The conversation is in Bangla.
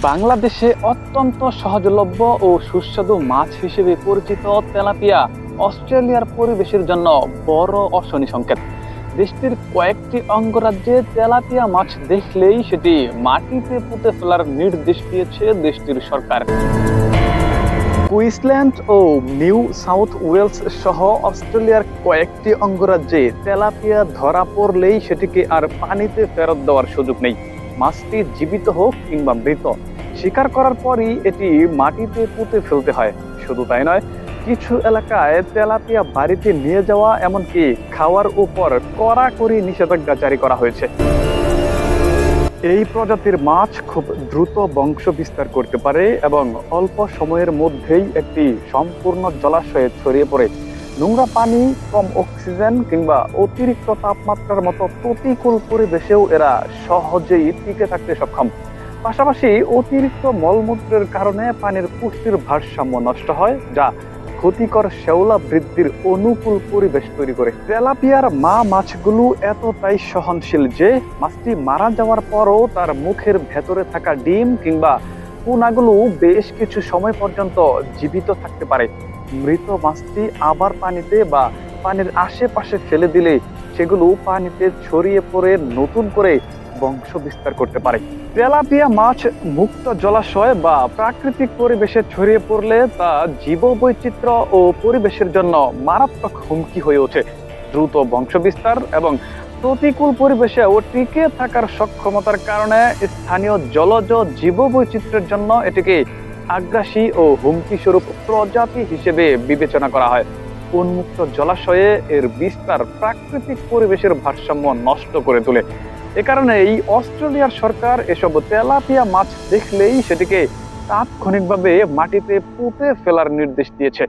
বাংলাদেশে অত্যন্ত সহজলভ্য ও সুস্বাদু মাছ হিসেবে পরিচিত তেলাপিয়া অস্ট্রেলিয়ার পরিবেশের জন্য বড় অশনি সংকেত। দেশটির কয়েকটি অঙ্গরাজ্যে তেলাপিয়া মাছ দেখলেই সেটি মাটিতে পুঁতে ফেলার নির্দেশ দিয়েছে দেশটির সরকার। কুইন্সল্যান্ড ও নিউ সাউথ ওয়েলস সহ অস্ট্রেলিয়ার কয়েকটি অঙ্গরাজ্যে তেলাপিয়া ধরা পড়লেই সেটিকে আর পানিতে ফেরত দেওয়ার সুযোগ নেই। মাছটি জীবিত হোক কিংবা মৃত, শিকার করার পরই এটি মাটিতে পুঁতে ফেলতে হয়। শুধু তাই নয়, কিছু এলাকায় তেলাপিয়া বাড়িতে নিয়ে যাওয়া এমনকি খাওয়ার উপর কড়াকড়ি নিষেধাজ্ঞা জারি করা হয়েছে। এই প্রজাতির মাছ খুব দ্রুত বংশ বিস্তার করতে পারে এবং অল্প সময়ের মধ্যেই একটি সম্পূর্ণ জলাশয়ে ছড়িয়ে পড়ে। নোংরা পানি, কম অক্সিজেন কিংবা অতিরিক্ত তাপমাত্রার মতো প্রতিকূল পরিবেশেও এরা সহজেই টিকে থাকতে সক্ষম। পাশাপাশি অতিরিক্ত মলমূত্রের কারণে পানির পুষ্টির ভারসাম্য নষ্ট হয়, যা ক্ষতিকর শ্যাওলা বৃদ্ধির অনুকূল পরিবেশ তৈরি করে। তেলাপিয়ার মা মাছগুলো এতটাই সহনশীল যে মাছটি মারা যাওয়ার পরও তার মুখের ভেতরে থাকা ডিম কিংবা পোনাগুলো বেশ কিছু সময় পর্যন্ত জীবিত থাকতে পারে। মৃত মাছটি আবার পানিতে বা পানির আশেপাশে ফেলে দিলে সেগুলো পানিতে ছড়িয়ে পড়ে নতুন করে বংশ বিস্তার করতে পারে। তেলাপিয়া মাছ মুক্ত জলাশয় বা প্রাকৃতিক পরিবেশে ছড়িয়ে পড়লে তা জীববৈচিত্র্য ও পরিবেশের জন্য মারাত্মক হুমকি হয়ে ওঠে। দ্রুত বংশ বিস্তার এবং প্রতিকূল পরিবেশেও টিকে থাকার সক্ষমতার কারণে স্থানীয় জলজ জীববৈচিত্র্যের জন্য এটিকে আগ্রাসী ও হুমকি স্বরূপ প্রজাতি হিসেবে বিবেচনা করা হয়। উন্মুক্ত জলাশয়ে এর বিস্তার প্রাকৃতিক পরিবেশের ভারসাম্য নষ্ট করে তোলে। এ কারণে এই অস্ট্রেলিয়ার সরকার এসব তেলাপিয়া মাছ দেখলেই সেটিকে তাৎক্ষণিকভাবে মাটিতে পুঁতে ফেলার নির্দেশ দিয়েছে।